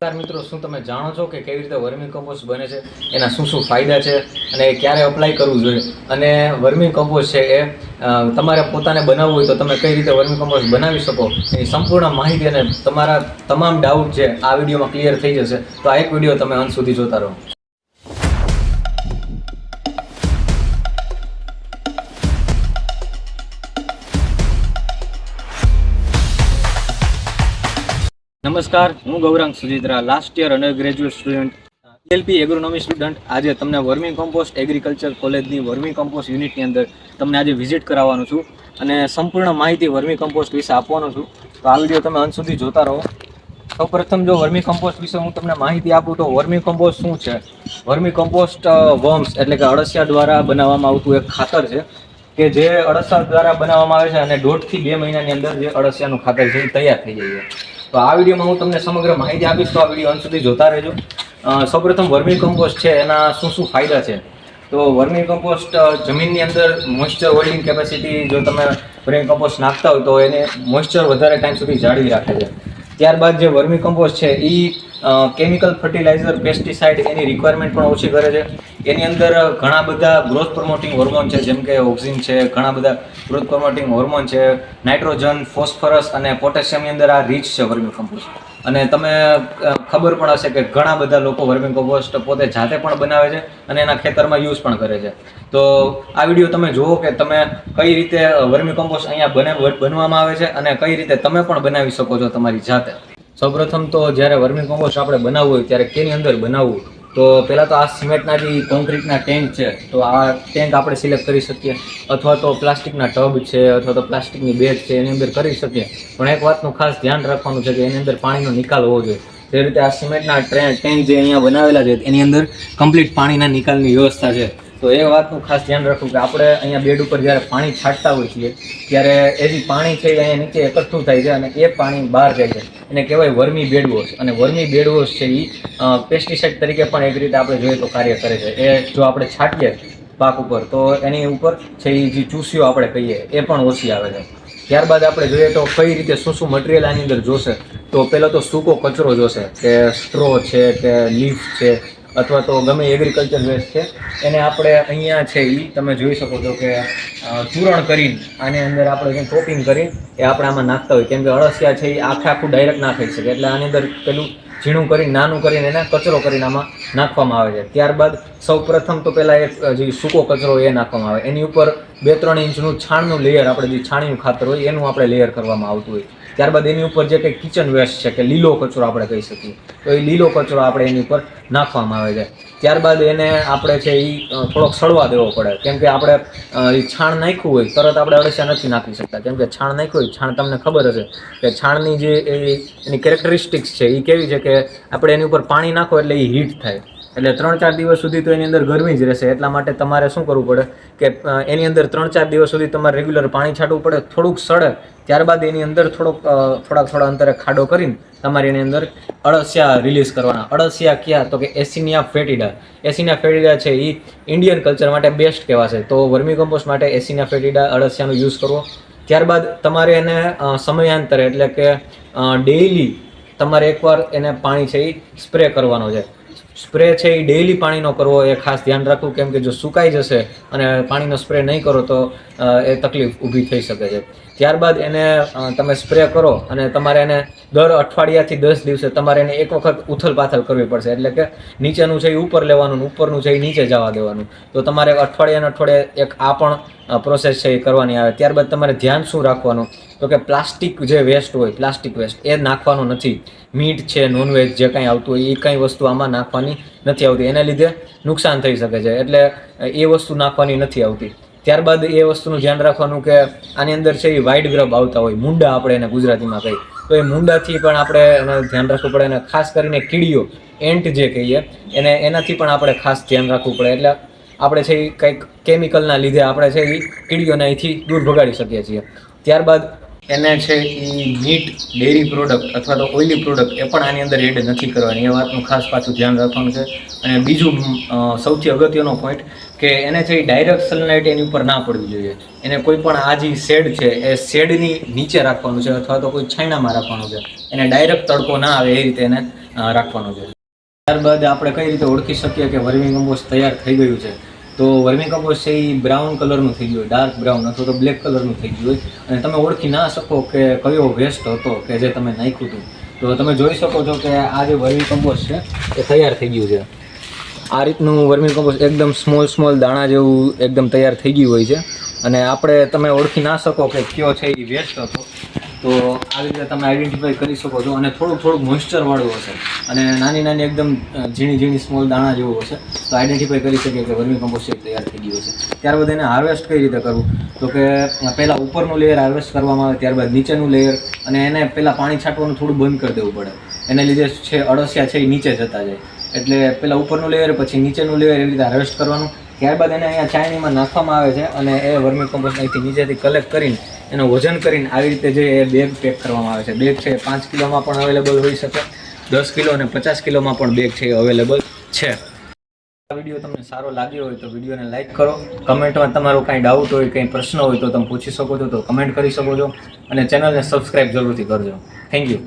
મિત્રો, શું તમે જાણો છો કે કેવી રીતે વર્મી કમ્પોસ્ટ બને છે, એના શું શું ફાયદા છે અને ક્યારે અપ્લાય કરવું જોઈએ, અને વર્મી કમ્પોસ્ટ છે એ તમારે પોતાને બનાવવું હોય તો તમે કઈ રીતે વર્મી કમ્પોસ્ટ બનાવી શકો એની સંપૂર્ણ માહિતી અને તમારા તમામ ડાઉટ છે આ વિડીયોમાં ક્લિયર થઈ જશે. તો આ એક વિડીયો તમે અંત સુધી જોતા રહો. નમસ્કાર, હું Gaurang Sojitra, last year under graduate student, LP એગ્રોનોમી student. આજે તમને વર્મી કમ્પોસ્ટ એગ્રીકલ્ચર કોલેજની વર્મી કમ્પોસ્ટ યુનિટની અંદર તમને આજે વિઝિટ કરાવવાનો છું અને સંપૂર્ણ માહિતી વર્મી કમ્પોસ્ટ વિશે આપવાનો છું. તો આ વિડીયો તમે અંત સુધી જોતા રહો. સૌપ્રથમ જો વર્મી કમ્પોસ્ટ વિશે હું તમને માહિતી આપું તો વર્મી કમ્પોસ્ટ શું છે. વર્મી કમ્પોસ્ટ વર્મ્સ એટલે કે અળસિયા દ્વારા બનાવવામાં આવતું એક ખાતર છે કે જે અળસિયા દ્વારા બનાવવામાં આવે છે અને 1.5 થી 2 મહિનાની અંદર જે અળસિયાનું ખાતર છે એ તૈયાર થઈ જાય છે. તો આ વિડીયોમાં હું તમને સમગ્ર માહિતી આપીશ, તો આ વિડીયો અંત સુધી જોતા રહેજો. સૌપ્રથમ વર્મી કમ્પોસ્ટ છે એના શું શું ફાયદા છે. તો વર્મી કમ્પોસ્ટ જમીનની અંદર મોઇસ્ચર હોલ્ડિંગ કેપેસિટી, જો તમે વર્મી કમ્પોસ્ટ નાખતા હોય તો એને મોઇસ્ચર વધારે ટાઈમ સુધી જાળવી રાખે છે. ત્યારબાદ જે વર્મી કમ્પોસ્ટ છે એ કેમિકલ ફર્ટિલાઇઝર, પેસ્ટિસાઇડ એની રિક્વાયરમેન્ટ પણ ઓછી કરે છે. એની અંદર ઘણા બધા ગ્રોથ પ્રમોટિંગ હોર્મોન છે, જેમ કે ઓક્સિન છે, ઘણા બધા ગ્રોથ પ્રમોટિંગ હોર્મોન છે, નાઇટ્રોજન, ફોસ્ફરસ અને પોટેશિયમની અંદર આ રીચ છે વર્મી કમ્પોસ્ટ. અને તમે ખબર પણ હશે કે ઘણા બધા લોકો વર્મી કમ્પોસ્ટ પોતે જાતે પણ બનાવે છે અને એના ખેતરમાં યુઝ પણ કરે છે. તો આ વિડીયો તમે જુઓ કે તમે કઈ રીતે વર્મી કમ્પોસ્ટ અહીંયા બનવામાં આવે છે અને કઈ રીતે તમે પણ બનાવી શકો છો તમારી જાતે. સૌપ્રથમ તો જ્યારે વર્મી કમ્પોસ્ટ આપણે બનાવવું હોય ત્યારે કેની અંદર બનાવવું, તો પહેલાં તો આ સિમેન્ટના જે કોન્ક્રીટના ટેન્ક છે તો આ ટેન્ક આપણે સિલેક્ટ કરી શકીએ, અથવા તો પ્લાસ્ટિકના ટબ છે, અથવા તો પ્લાસ્ટિકની બેગ છે એની અંદર કરી શકીએ. પણ એક વાતનું ખાસ ધ્યાન રાખવાનું છે કે એની અંદર પાણીનો નિકાલ હોવો જોઈએ. જે રીતે આ સિમેન્ટના ટેન્ક જે અહીંયા બનાવેલા છે એની અંદર કમ્પ્લીટ પાણીના નિકાલની વ્યવસ્થા છે. તો એ વાતનું ખાસ ધ્યાન રાખવું કે આપણે અહીંયા બેડ ઉપર જ્યારે પાણી છાંટતા હોઈએ છીએ ત્યારે એ જે પાણી છે એ અહીંયા નીચે એકઠું થાય છે અને એ પાણી બહાર જાય છે. એને કહેવાય વર્મી બેડ વોશ. અને વર્મી બેડ વોશ છે એ પેસ્ટિસાઇડ તરીકે પણ એક રીતે આપણે જોઈએ તો કાર્ય કરે છે. એ જો આપણે છાંટીએ પાક ઉપર તો એની ઉપર છે એ જે ચૂસીઓ આપણે કહીએ એ પણ ઓછી આવે છે. ત્યારબાદ આપણે જોઈએ તો કઈ રીતે શું શું મટીરિયલ આની અંદર જોશે. તો પહેલાં તો સૂકો કચરો જોશે, કે સ્ટ્રો છે, કે લીફ છે, અથવા તો ગમે એગ્રીકલ્ચર વેસ્ટ છે એને આપણે અહીંયા છે એ તમે જોઈ શકો છો કે ચૂરણ કરીને આની અંદર આપણે જે ચોપિંગ કરીને એ આપણે આમાં નાખતા હોય. કેમ કે અળસિયા છે એ આખું ડાયરેક્ટ ના ખાઈ શકે, એટલે આની અંદર પેલું ઝીણું કરીને નાનું કરીને એને કચરો કરીને આમાં નાખવામાં આવે છે. ત્યારબાદ સૌ પ્રથમ તો પહેલાં એક જે સૂકો કચરો એ નાખવામાં આવે, એની ઉપર 2-3 ઇંચનું છાણનું લેયર, આપણે જે છાણિયું ખાતર હોય એનું આપણે લેયર કરવામાં આવતું હોય. ત્યારબાદ એની ઉપર જે કંઈ કિચન વેસ્ટ છે કે લીલો કચરો આપણે કહી શકીએ તો એ લીલો કચરો આપણે એની ઉપર નાખવામાં આવે છે. ત્યારબાદ એને આપણે છે એ થોડોક સડવા દેવો પડે, કેમ કે આપણે એ છાણ નાખ્યું હોય તરત આપણે અળસિયા નથી નાખી શકતા. કેમ કે છાણ નાખ્યું હોય, છાણ તમને ખબર હશે કે છાણની જે એની કેરેક્ટરિસ્ટિક્સ છે એ કેવી છે કે આપણે એની ઉપર પાણી નાખો એટલે એ હીટ થાય, એટલે 3-4 દિવસ સુધી તો એની અંદર ગરમી જ રહેશે. એટલા માટે તમારે શું કરવું પડે કે એની અંદર 3-4 દિવસ સુધી તમારે રેગ્યુલર પાણી છાંટવું પડે. થોડુંક સડે ત્યારબાદ એની અંદર થોડા અંતરે ખાડો કરીને તમારે એની અંદર અળસિયા રિલીઝ કરવાના. અળસિયા ક્યાં, તો કે એસિનિયા ફેટિડા. એસિનિયા ફેટિડા છે એ ઇન્ડિયન કલ્ચર માટે બેસ્ટ કહેવાશે. તો વર્મી કમ્પોસ્ટ માટે એસિનિયા ફેટિડા અળસિયાનો યુઝ કરવો. ત્યારબાદ તમારે એને સમયાંતરે એટલે કે ડેઇલી તમારે એકવાર એને પાણી છે એ સ્પ્રે કરવાનો છે. સ્પ્રે છે એ ડેઇલી પાણીનો કરવો, એ ખાસ ધ્યાન રાખવું. કેમ કે જો સુકાઈ જશે અને પાણીનો સ્પ્રે નહીં કરો તો એ તકલીફ ઊભી થઈ શકે છે. ત્યારબાદ એને તમે સ્પ્રે કરો અને તમારે એને દર અઠવાડિયાથી 10 દિવસે તમારે એને એક વખત ઉથલ પાથલ કરવી પડશે. એટલે કે નીચેનું છે એ ઉપર લેવાનું, ઉપરનું છે એ નીચે જવા દેવાનું. તો તમારે અઠવાડિયે એક આ પણ પ્રોસેસ છે એ કરવાની આવે. ત્યારબાદ તમારે ધ્યાન શું રાખવાનું, તો કે પ્લાસ્ટિક જે વેસ્ટ હોય, પ્લાસ્ટિક વેસ્ટ એ નાખવાનું નથી. મીટ છે, નોનવેજ જે કાંઈ આવતું હોય એ કાંઈ વસ્તુ આમાં નાખવાની નથી આવતી, એને લીધે નુકસાન થઈ શકે છે, એટલે એ વસ્તુ નાખવાની નથી આવતી. ત્યારબાદ એ વસ્તુનું ધ્યાન રાખવાનું કે આની અંદર છે એ વાઇડ ગ્રબ આવતા હોય, મુંડા આપણે એને ગુજરાતીમાં કહીએ, તો એ મુંડાથી પણ આપણે એને ધ્યાન રાખવું પડે. અને ખાસ કરીને કીડીઓ, એન્ટ જે કહીએ એનાથી પણ આપણે ખાસ ધ્યાન રાખવું પડે. એટલે આપણે છે એ કંઈક કેમિકલના લીધે આપણે છે એ કીડીઓને અહીંથી દૂર ભગાડી શકીએ છીએ. ત્યારબાદ એને છે એ મીટ, ડેરી પ્રોડક્ટ અથવા તો ઓઇલી પ્રોડક્ટ એ પણ આની અંદર એડ નથી કરવાની. એ વાતનું ખાસ પાછું ધ્યાન રાખવાનું છે. અને બીજું સૌથી અગત્યનો પોઈન્ટ કે એને છે એ ડાયરેક્ટ સનલાઇટ એની ઉપર ના પડવી જોઈએ. એને કોઈ પણ આ જે શેડ છે એ શેડની નીચે રાખવાનું છે, અથવા તો કોઈ છાંયડામાં રાખવાનું છે. એને ડાયરેક્ટ તડકો ના આવે એ રીતે એને રાખવાનો છે. ત્યારબાદ આપણે કઈ રીતે ઓળખી શકીએ કે વર્મી કમ્પોસ્ટ તૈયાર થઈ ગયું છે? તો વર્મી કમ્પોસ્ટ છે એ બ્રાઉન કલરનું થઈ ગયું હોય, ડાર્ક બ્રાઉન અથવા તો બ્લેક કલરનું થઈ ગયું હોય, અને તમે ઓળખી ના શકો કે કયો વેસ્ટ હતો કે જે તમે નાખ્યું હતું, તો તમે જોઈ શકો છો કે આ જે વર્મી કમ્પોસ્ટ છે એ તૈયાર થઈ ગયું છે. આ રીતનું વર્મી કમ્પોસ્ટ એકદમ સ્મોલ દાણા જેવું એકદમ તૈયાર થઈ ગયું હોય છે, અને તમે ઓળખી ના શકો કે કયો છે એ વેસ્ટ હતો, તો આવી રીતે તમે આઈડેન્ટિફાઈ કરી શકો છો. અને થોડુંક મોઇસ્ચરવાળું હશે અને નાની એકદમ ઝીણી સ્મોલ દાણા જેવું હશે, તો આઈડેન્ટિફાઈ કરી શકીએ કે વર્મી કમ્પોસ્ટ તૈયાર થઈ ગયું હશે. ત્યારબાદ એને હાર્વેસ્ટ કઈ રીતે કરવું? તો કે પહેલાં ઉપરનું લેયર હાર્વેસ્ટ કરવામાં આવે, ત્યારબાદ નીચેનું લેયર, અને એને પહેલાં પાણી છાંટવાનું થોડું બંધ કરી દેવું પડે. એને લીધે છે અળસિયા છે એ નીચે જતા જાય. એટલે પહેલાં ઉપરનું લેયર, પછી નીચેનું લેયર, એવી રીતે હાર્વેસ્ટ કરવાનું. ત્યારબાદ એને અહીંયા ચાયણીમાં નાખવામાં આવે છે, અને એ વર્મી કમ્પોસ્ટ અહીંથી નીચેથી કલેક્ટ કરીને એનું વજન કરીને આવી રીતે જે બેગ પેક કરવામાં આવે છે. બેગ છે 5 કિલોમાં પણ અવેલેબલ હોઈ શકે, 10 કિલો અને 50 કિલોમાં પણ બેગ છે એ અવેલેબલ છે. આ વિડીયો તમને સારો લાગ્યો હોય તો વિડીયોને લાઇક કરો. કમેન્ટમાં તમારો કાંઈ ડાઉટ હોય, કંઈ પ્રશ્ન હોય તો તમે પૂછી શકો છો, તો કમેન્ટ કરી શકો છો, અને ચેનલને સબસ્ક્રાઈબ જરૂરથી કરજો. Thank you.